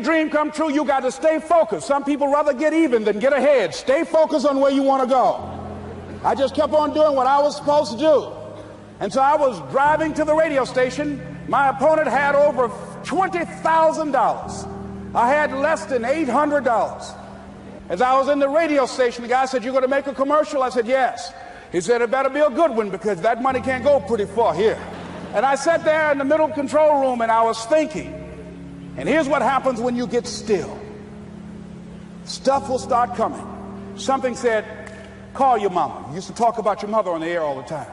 your dream come true, you got to stay focused. Some people rather get even than get ahead. Stay focused on where you want to go. I just kept on doing what I was supposed to do. And so I was driving to the radio station. My opponent had over $20,000. I had less than $800. As I was in the radio station, the guy said, "You're going to make a commercial?" I said, "Yes." He said, "It better be a good one because that money can't go pretty far here." And I sat there in the middle control room and I was thinking. And here's what happens when you get still. Stuff will start coming. Something said, "Call your mama." You used to talk about your mother on the air all the time.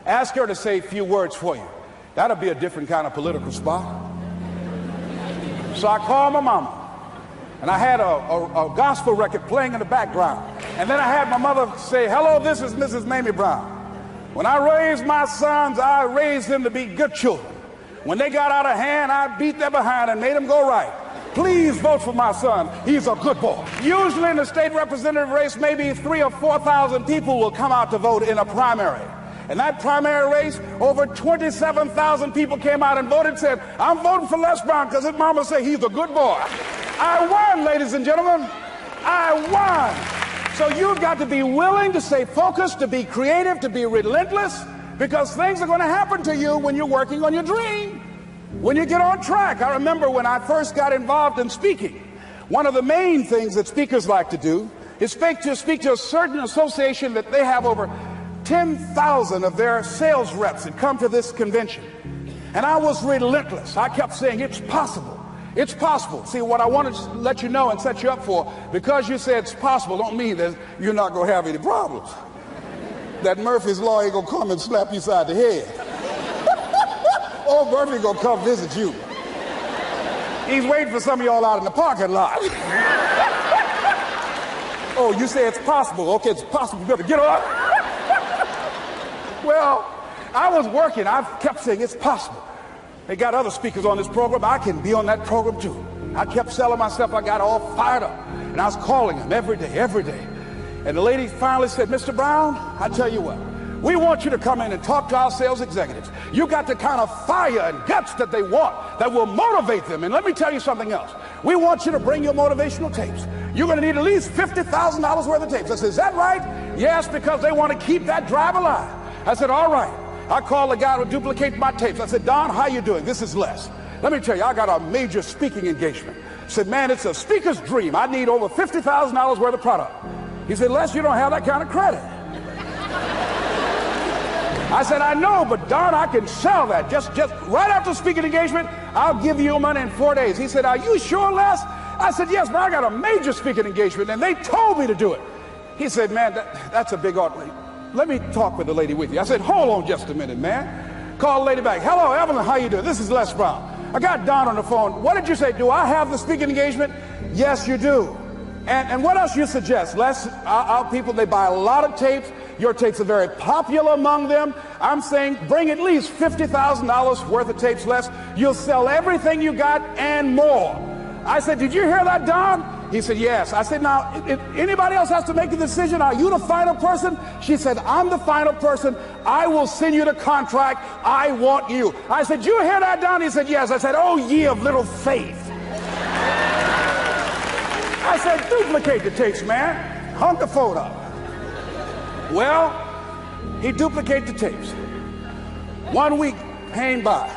Ask her to say a few words for you. That'll be a different kind of political spot. So I called my mama. And I had a gospel record playing in the background. And then I had my mother say, "Hello, this is Mrs. Mamie Brown. When I raised my sons, I raised them to be good children. When they got out of hand, I beat their behind and made them go right. Please vote for my son. He's a good boy." Usually in the state representative race, maybe 3,000 or 4,000 people will come out to vote in a primary. In that primary race, over 27,000 people came out and voted and said, "I'm voting for Les Brown because his mama said he's a good boy." I won, ladies and gentlemen. I won. So you've got to be willing to stay focused, to be creative, to be relentless, because things are going to happen to you when you're working on your dream, when you get on track. I remember when I first got involved in speaking, one of the main things that speakers like to do is speak to a certain association that they have over 10,000 of their sales reps that come to this convention. And I was relentless. I kept saying, "It's possible. It's possible." See, what I wanted to let you know and set you up for, because you said it's possible, don't mean that you're not going to have any problems. That Murphy's Law ain't going to come and slap you side the head. Old Murphy going to come visit you. He's waiting for some of y'all out in the parking lot. "Oh, you say it's possible. Okay, it's possible. You better get up." Well, I was working. I kept saying, "It's possible." They got other speakers on this program. I can be on that program too. I kept selling myself. I got all fired up. And I was calling them every day, every day. And the lady finally said, "Mr. Brown, I tell you what, we want you to come in and talk to our sales executives. You got the kind of fire and guts that they want that will motivate them. And let me tell you something else. We want you to bring your motivational tapes. You're going to need at least $50,000 worth of tapes." I said, "Is that right?" "Yes, because they want to keep that drive alive." I said, "All right." I called the guy to duplicate my tapes. I said, "Don, how you doing? This is Les. Let me tell you, I got a major speaking engagement." I said, "Man, it's a speaker's dream. I need over $50,000 worth of product." He said, "Les, you don't have that kind of credit." I said, "I know, but Don, I can sell that. Just right after speaking engagement, I'll give you your money in 4 days." He said, "Are you sure, Les?" I said, "Yes, but I got a major speaking engagement, and they told me to do it." He said, "Man, that's a big order. Let me talk with the lady with you." I said, "Hold on just a minute, man." Call the lady back. "Hello, Evelyn, how you doing? This is Les Brown. I got Don on the phone. What did you say? Do I have the speaking engagement?" "Yes, you do." And what else you suggest? Les, our people, they buy a lot of tapes. Your tapes are very popular among them. I'm saying bring at least $50,000 worth of tapes, Les. You'll sell everything you got and more. I said, "Did you hear that, Don?" He said, "Yes." I said, "Now, if anybody else has to make a decision, are you the final person?" She said, "I'm the final person. I will send you the contract. I want you." I said, "Did you hear that, Don?" He said, "Yes." I said, "Oh, ye of little faith." I said, "Duplicate the tapes, man. Hung the phone up." Well, he duplicated the tapes. 1 week came by.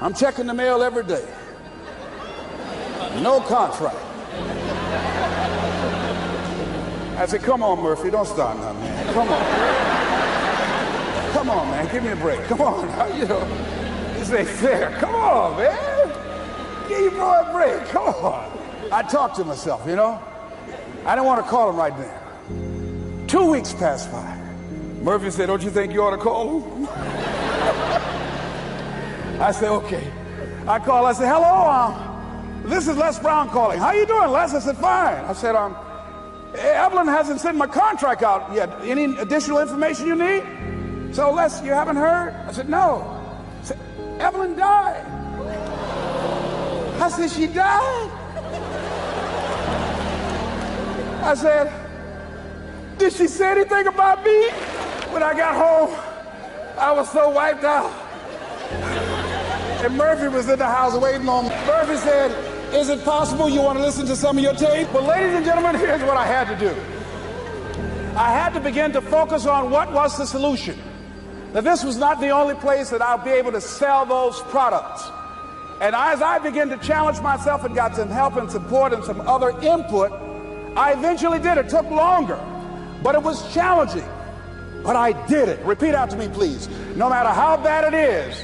I'm checking the mail every day. No contract. I said, "Come on, Murphy, don't start now, man. Come on. Come on, man, give me a break. Come on, you know, this ain't fair. Come on, man. Give your boy a break. Come on." I talked to myself, you know. I didn't want to call him right now. 2 weeks passed by. Murphy said, "Don't you think you ought to call him?" I said, "Okay." I called. I said, "Hello, this is Les Brown calling. How you doing, Les?" I said, "Fine." I said, "Evelyn hasn't sent my contract out yet. Any additional information you need?" "So, Les, you haven't heard?" I said, "No." I said, "Evelyn died." I said, "She died?" I said, "Did she say anything about me?" When I got home, I was so wiped out. And Murphy was in the house waiting on me. Murphy said, Is it possible you want to listen to some of your tape? But ladies and gentlemen, here's what I had to do. I had to begin to focus on what was the solution. That this was not the only place that I'll be able to sell those products. And as I began to challenge myself and got some help and support and some other input, I eventually did. It took longer, but it was challenging. But I did it. Repeat out to me, please. No matter how bad it is,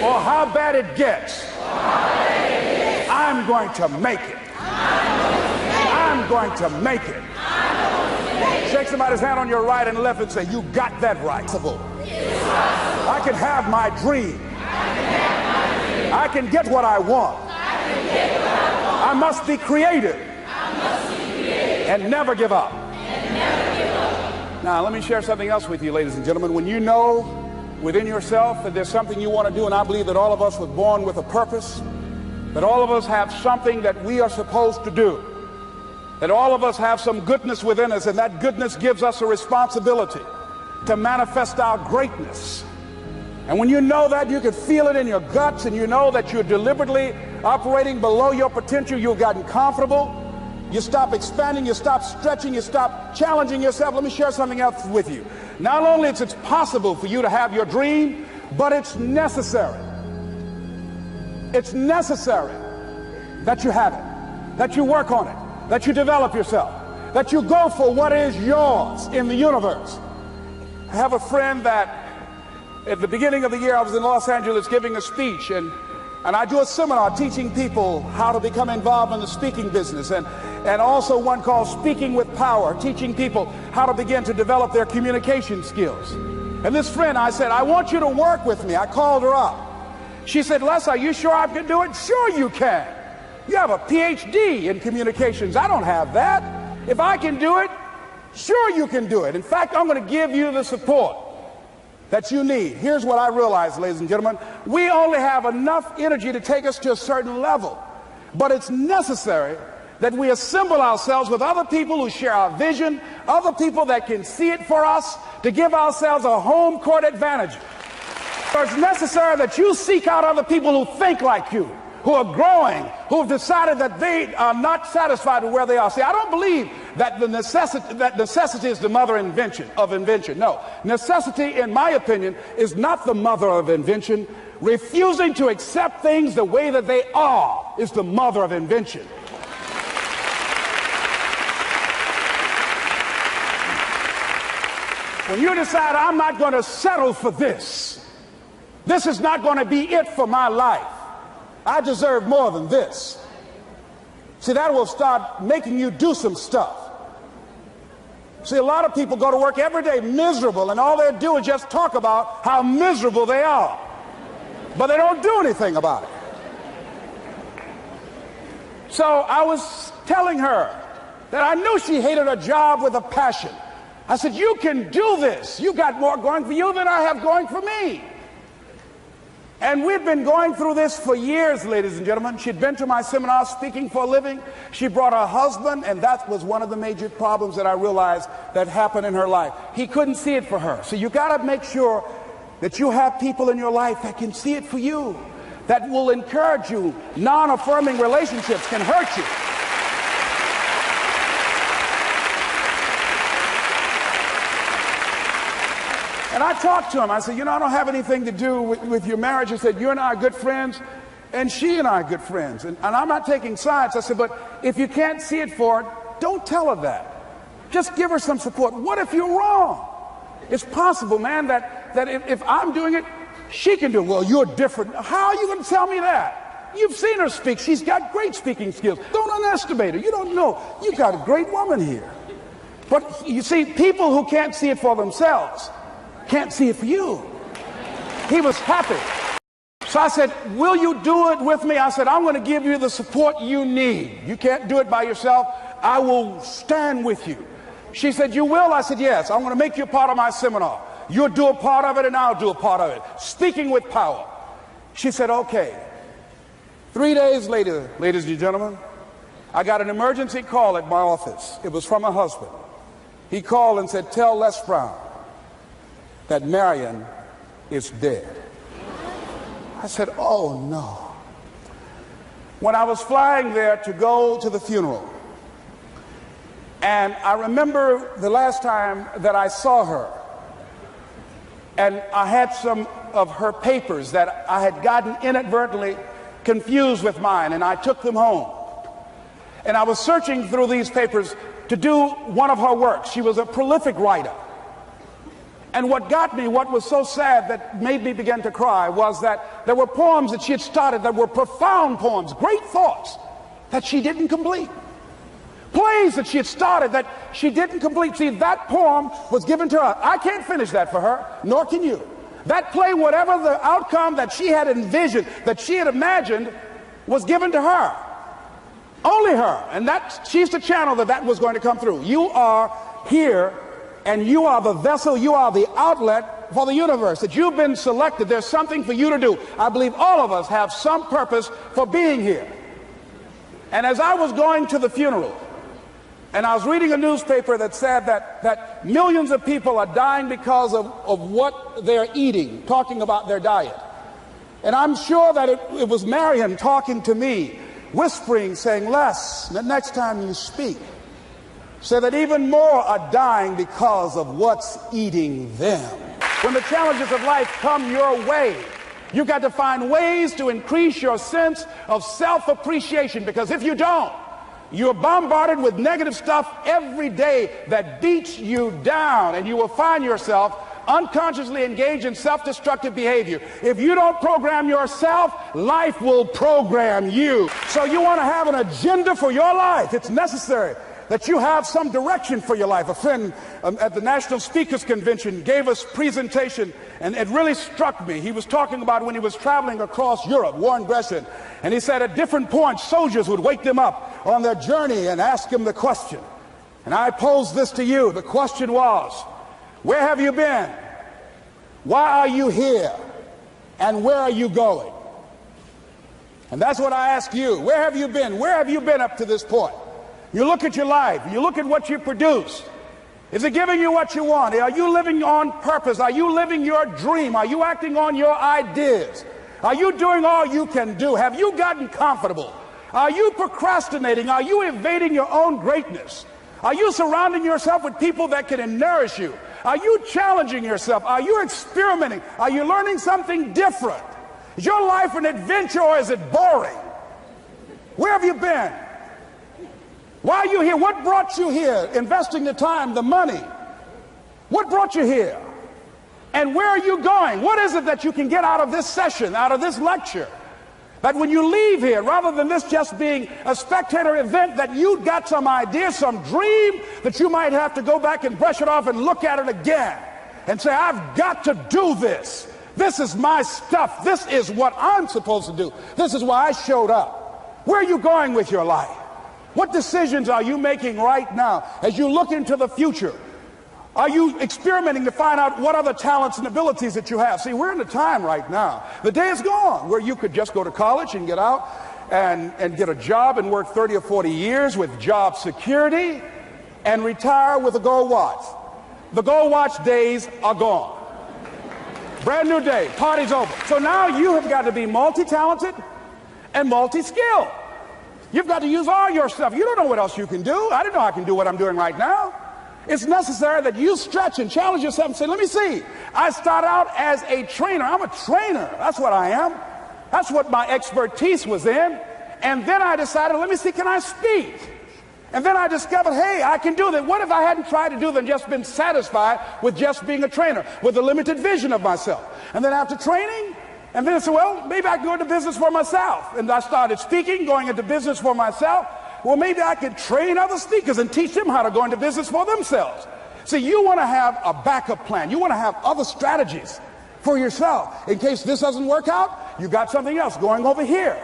or how bad it gets, I'm going to make it. I'm going to make it. Shake somebody's hand on your right and left and say, you got that right. I can have my dream. I can get what I want. I must be creative and never give up. Now, let me share something else with you, ladies and gentlemen. When you know within yourself that there's something you want to do, and I believe that all of us were born with a purpose, that all of us have something that we are supposed to do, that all of us have some goodness within us, and that goodness gives us a responsibility to manifest our greatness. And when you know that, you can feel it in your guts, and you know that you're deliberately operating below your potential, you've gotten comfortable, you stop expanding, you stop stretching, you stop challenging yourself. Let me share something else with you. Not only is it possible for you to have your dream, but it's necessary. It's necessary that you have it, that you work on it, that you develop yourself, that you go for what is yours in the universe. I have a friend that at the beginning of the year I was in Los Angeles giving a speech, and I do a seminar teaching people how to become involved in the speaking business, and also one called Speaking with Power, teaching people how to begin to develop their communication skills. And this friend, I said, I want you to work with me. I called her up. She said, Les, are you sure I can do it? Sure you can. You have a PhD in communications. I don't have that. If I can do it, sure you can do it. In fact, I'm going to give you the support that you need. Here's what I realize, ladies and gentlemen. We only have enough energy to take us to a certain level, but it's necessary that we assemble ourselves with other people who share our vision, other people that can see it for us, to give ourselves a home court advantage. So it's necessary that you seek out other people who think like you, who are growing, who have decided that they are not satisfied with where they are. See, I don't believe that necessity is the mother of invention. No, necessity, in my opinion, is not the mother of invention. Refusing to accept things the way that they are is the mother of invention. When you decide, I'm not going to settle for this, this is not going to be it for my life, I deserve more than this. See, that will start making you do some stuff. See, a lot of people go to work every day miserable, and all they do is just talk about how miserable they are. But they don't do anything about it. So I was telling her that I knew she hated her job with a passion. I said, you can do this. You got more going for you than I have going for me. And we've been going through this for years, ladies and gentlemen. She'd been to my seminar speaking for a living. She brought her husband, and that was one of the major problems that I realized that happened in her life. He couldn't see it for her. So you got to make sure that you have people in your life that can see it for you, that will encourage you. Non-affirming relationships can hurt you. And I talked to him. I said, you know, I don't have anything to do with your marriage. I said, you and I are good friends, and she and I are good friends. And I'm not taking sides. I said, but if you can't see it for her, don't tell her that. Just give her some support. What if you're wrong? It's possible, man, that if I'm doing it, she can do it. Well, you're different. How are you going to tell me that? You've seen her speak. She's got great speaking skills. Don't underestimate her. You don't know. You got a great woman here. But you see, people who can't see it for themselves can't see it for you. He was happy. So I said, will you do it with me? I said, I'm going to give you the support you need. You can't do it by yourself. I will stand with you. She said, you will? I said, yes. I'm going to make you a part of my seminar. You'll do a part of it, and I'll do a part of it. Speaking with Power. She said, okay. 3 days later, ladies and gentlemen, I got an emergency call at my office. It was from her husband. He called and said, tell Les Brown that Marion is dead. I said, oh no. when I was flying there to go to the funeral. And I remember the last time that I saw her, and I had some of her papers that I had gotten inadvertently confused with mine, and I took them home. And I was searching through these papers to do one of her works. She was a prolific writer. And what got me, what was so sad that made me begin to cry, was that there were poems that she had started that were profound poems, great thoughts that she didn't complete. Plays that she had started that she didn't complete. See, that poem was given to her. I can't finish that for her, nor can you. That play, whatever the outcome that she had envisioned, that she had imagined, was given to her. Only her. And she's the channel that was going to come through. You are here, and you are the vessel, you are the outlet for the universe, that you've been selected. There's something for you to do. I believe all of us have some purpose for being here. And as I was going to the funeral, and I was reading a newspaper that said that millions of people are dying because of what they're eating, talking about their diet. And I'm sure that it was Marion talking to me, whispering, saying, Les, the next time you speak, say that even more are dying because of what's eating them. When the challenges of life come your way, you've got to find ways to increase your sense of self-appreciation, because if you don't, you're bombarded with negative stuff every day that beats you down, and you will find yourself unconsciously engaged in self-destructive behavior. If you don't program yourself, life will program you. So you want to have an agenda for your life. It's necessary that you have some direction for your life. A friend at the National Speakers Convention gave us a presentation, and it really struck me. He was talking about when he was traveling across Europe, Warren Gresham, and he said at different points, soldiers would wake them up on their journey and ask him the question. And I pose this to you. The question was, where have you been? Why are you here? And where are you going? And that's what I ask you. Where have you been? Where have you been up to this point? You look at your life, you look at what you produce. Is it giving you what you want? Are you living on purpose? Are you living your dream? Are you acting on your ideas? Are you doing all you can do? Have you gotten comfortable? Are you procrastinating? Are you evading your own greatness? Are you surrounding yourself with people that can nourish you? Are you challenging yourself? Are you experimenting? Are you learning something different? Is your life an adventure, or is it boring? Where have you been? Why are you here? What brought you here? Investing the time, the money. What brought you here? And where are you going? What is it that you can get out of this session, out of this lecture? That when you leave here, rather than this just being a spectator event, that you got some idea, some dream, that you might have to go back and brush it off and look at it again and say, I've got to do this. This is my stuff. This is what I'm supposed to do. This is why I showed up. Where are you going with your life? What decisions are you making right now as you look into the future? Are you experimenting to find out what other talents and abilities that you have? See, we're in a time right now. The day is gone where you could just go to college and get out and get a job and work 30 or 40 years with job security and retire with a gold watch. The gold watch days are gone. Brand new day. Party's over. So now you have got to be multi-talented and multi-skilled. You've got to use all your stuff. You don't know what else you can do. I didn't know I can do what I'm doing right now. It's necessary that you stretch and challenge yourself and say, let me see. I started out as a trainer. I'm a trainer. That's what I am. That's what my expertise was in. And then I decided, let me see, can I speak? And then I discovered, hey, I can do that. What if I hadn't tried to do that and just been satisfied with just being a trainer, with a limited vision of myself? And then after training, and then I said, well, maybe I can go into business for myself. And I started speaking, going into business for myself. Well, maybe I could train other speakers and teach them how to go into business for themselves. See, you want to have a backup plan. You want to have other strategies for yourself. In case this doesn't work out, you got something else going over here.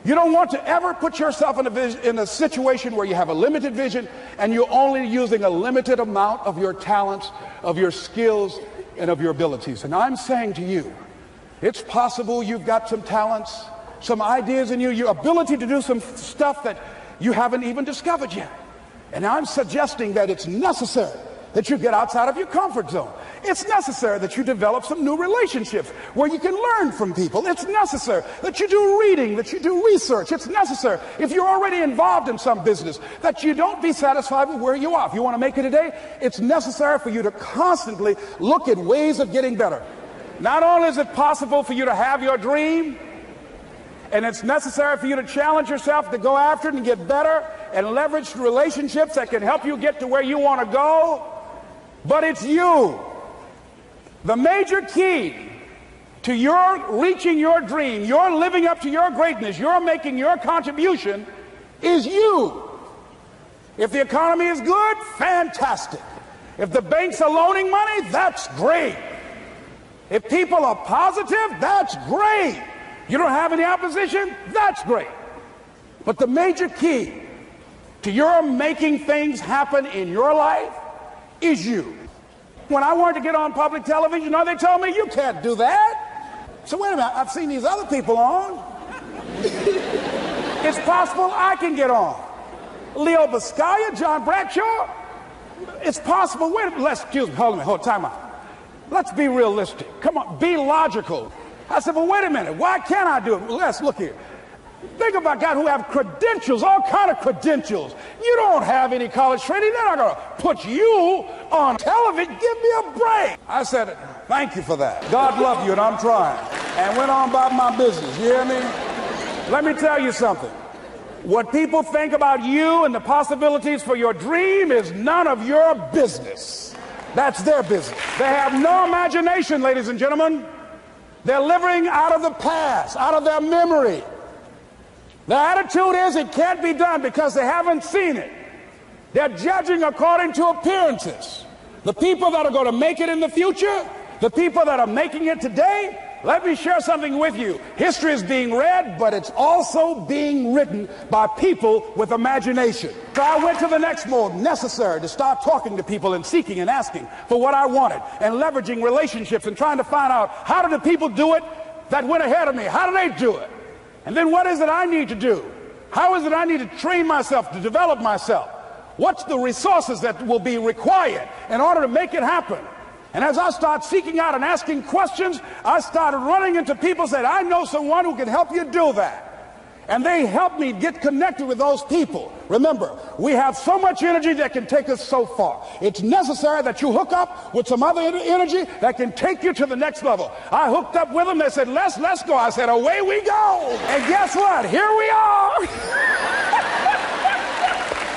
You don't want to ever put yourself in a situation where you have a limited vision and you're only using a limited amount of your talents, of your skills, and of your abilities. And I'm saying to you, it's possible you've got some talents, some ideas in you, your ability to do some stuff that you haven't even discovered yet. And I'm suggesting that it's necessary that you get outside of your comfort zone. It's necessary that you develop some new relationships where you can learn from people. It's necessary that you do reading, that you do research. It's necessary, if you're already involved in some business, that you don't be satisfied with where you are. If you want to make it today, it's necessary for you to constantly look at ways of getting better. Not only is it possible for you to have your dream, and it's necessary for you to challenge yourself to go after it and get better and leverage relationships that can help you get to where you want to go, but it's you. The major key to your reaching your dream, your living up to your greatness, your making your contribution is you. If the economy is good, fantastic. If the banks are loaning money, that's great. If people are positive, that's great. You don't have any opposition, that's great. But the major key to your making things happen in your life is you. When I wanted to get on public television, they told me, you can't do that. So wait a minute, I've seen these other people on. It's possible I can get on. Leo Biscaya, John Bradshaw. It's possible. Wait a minute, excuse me, hold on, time out. Let's be realistic. Come on, be logical. I said, well, wait a minute. Why can't I do it? Well, let's look here. Think about guys who have credentials, all kind of credentials. You don't have any college training. They're not going to put you on television. Give me a break. I said, thank you for that. God love you, and I'm trying. And went on about my business. You hear me? Let me tell you something. What people think about you and the possibilities for your dream is none of your business. That's their business. They have no imagination, ladies and gentlemen. They're living out of the past, out of their memory. Their attitude is it can't be done because they haven't seen it. They're judging according to appearances. The people that are going to make it in the future, the people that are making it today, let me share something with you. History is being read, but it's also being written by people with imagination. So I went to the next mode, necessary to start talking to people and seeking and asking for what I wanted and leveraging relationships and trying to find out how did the people do it that went ahead of me? How do they do it? And then what is it I need to do? How is it I need to train myself, to develop myself? What's the resources that will be required in order to make it happen? And as I start seeking out and asking questions, I started running into people saying, I know someone who can help you do that. And they helped me get connected with those people. Remember, we have so much energy that can take us so far. It's necessary that you hook up with some other energy that can take you to the next level. I hooked up with them. They said, let's go. I said, away we go. And guess what? Here we are.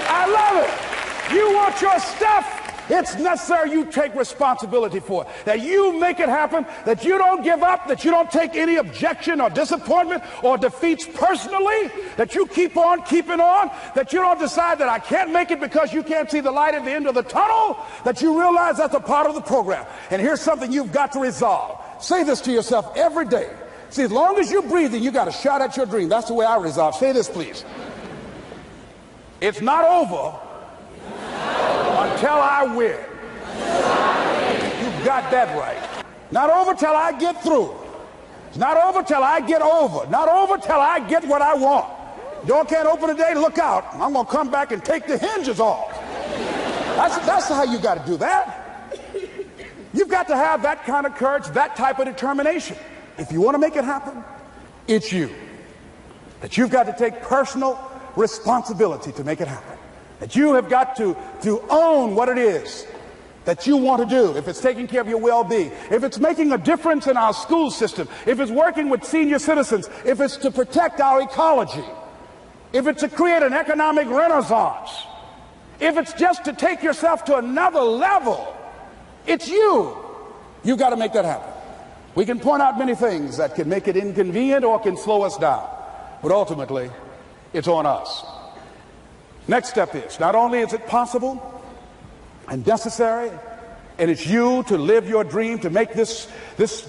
I love it. You want your stuff? It's necessary you take responsibility for it, that you make it happen, that you don't give up, that you don't take any objection or disappointment or defeats personally, that you keep on keeping on, that you don't decide that I can't make it because you can't see the light at the end of the tunnel, that you realize that's a part of the program. And here's something you've got to resolve. Say this to yourself every day. See, as long as you're breathing, you got a shot at your dream. That's the way I resolve. Say this, please. It's not over until I win. You got that right. Not over till I get through. It's not over till I get over. Not over till I get what I want. Door can't open today, look out. I'm going to come back and take the hinges off. That's how you got to do that. You've got to have that kind of courage, that type of determination. If you want to make it happen, it's you. That you've got to take personal responsibility to make it happen. That you have got to own what it is that you want to do. If it's taking care of your well-being, if it's making a difference in our school system, if it's working with senior citizens, if it's to protect our ecology, if it's to create an economic renaissance, if it's just to take yourself to another level, it's you. You've got to make that happen. We can point out many things that can make it inconvenient or can slow us down, but ultimately, it's on us. Next step is, not only is it possible and necessary, and it's you to live your dream, to make this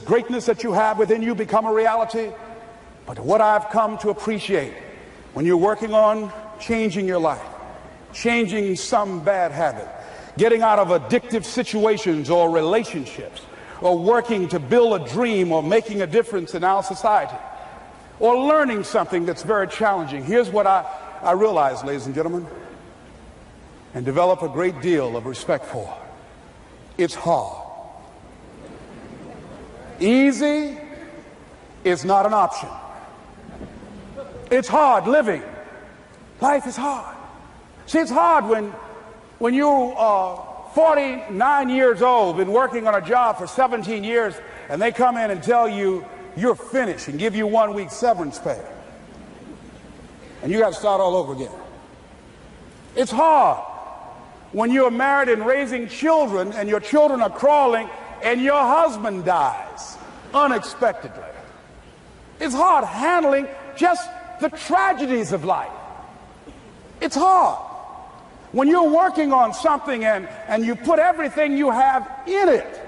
greatness that you have within you become a reality, but what I've come to appreciate when you're working on changing your life, changing some bad habit, getting out of addictive situations or relationships, or working to build a dream or making a difference in our society, or learning something that's very challenging. Here's what I realize, ladies and gentlemen, and develop a great deal of respect for. It's hard. Easy is not an option. It's hard living. Life is hard. See, it's hard when you are 49 years old, been working on a job for 17 years, and they come in and tell you you're finished and give you 1 week severance pay. And you got to start all over again. It's hard when you're married and raising children and your children are crawling and your husband dies unexpectedly. It's hard handling just the tragedies of life. It's hard when you're working on something and you put everything you have in it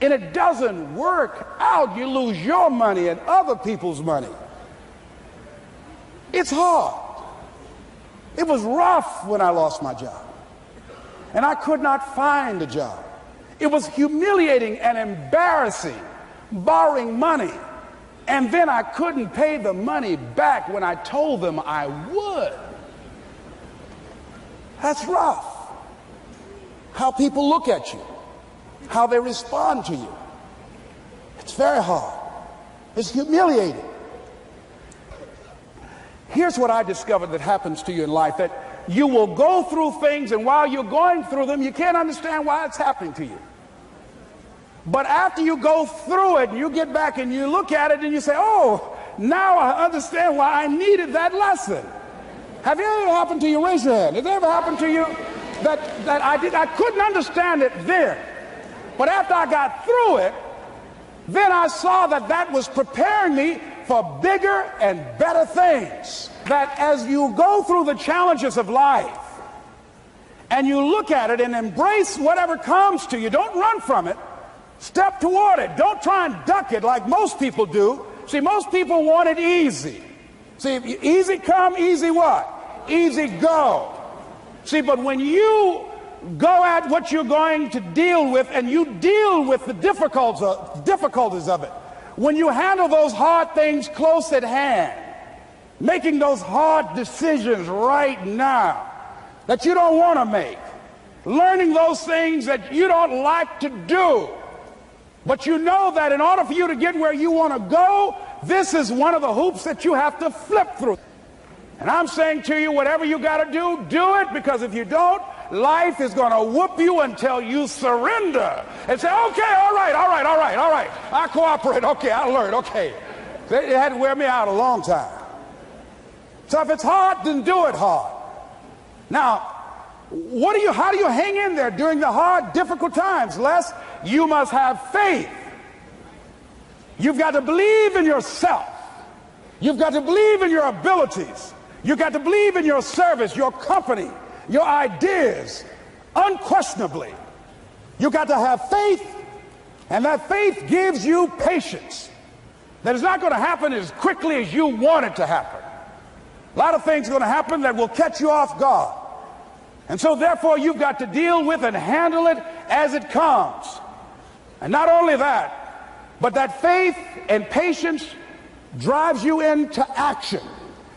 and it doesn't work out. You lose your money and other people's money. It's hard. It was rough when I lost my job and I could not find a job. It was humiliating and embarrassing, borrowing money, and then I couldn't pay the money back when I told them I would. That's rough. How people look at you, how they respond to you. It's very hard. It's humiliating. Here's what I discovered that happens to you in life, that you will go through things, and while you're going through them, you can't understand why it's happening to you. But after you go through it, and you get back and you look at it and you say, oh, now I understand why I needed that lesson. Have it ever happened to you? Raise your hand. Has it ever happened to you that I couldn't understand it then, but after I got through it, then I saw that that was preparing me for bigger and better things. That as you go through the challenges of life and you look at it and embrace whatever comes to you, don't run from it. Step toward it. Don't try and duck it like most people do. See, most people want it easy. See, easy come, easy what? Easy go. See, but when you go at what you're going to deal with and you deal with the difficulties of it, when you handle those hard things close at hand, making those hard decisions right now that you don't want to make, learning those things that you don't like to do, but you know that in order for you to get where you want to go, this is one of the hoops that you have to flip through. And I'm saying to you, whatever you got to do, do it, because if you don't, life is going to whoop you until you surrender and say, okay, all right, I cooperate, okay, I learned, okay. It had to wear me out a long time. So if it's hard, then do it hard. Now, how do you hang in there during the hard, difficult times? Les, you must have faith. You've got to believe in yourself. You've got to believe in your abilities. You've got to believe in your service, your company, your ideas, unquestionably. You've got to have faith, and that faith gives you patience. That is not going to happen as quickly as you want it to happen. A lot of things are going to happen that will catch you off guard. And so therefore you've got to deal with and handle it as it comes. And not only that, but that faith and patience drives you into action.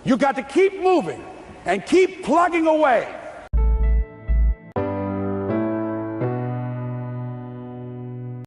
You've got to keep moving and keep plugging away.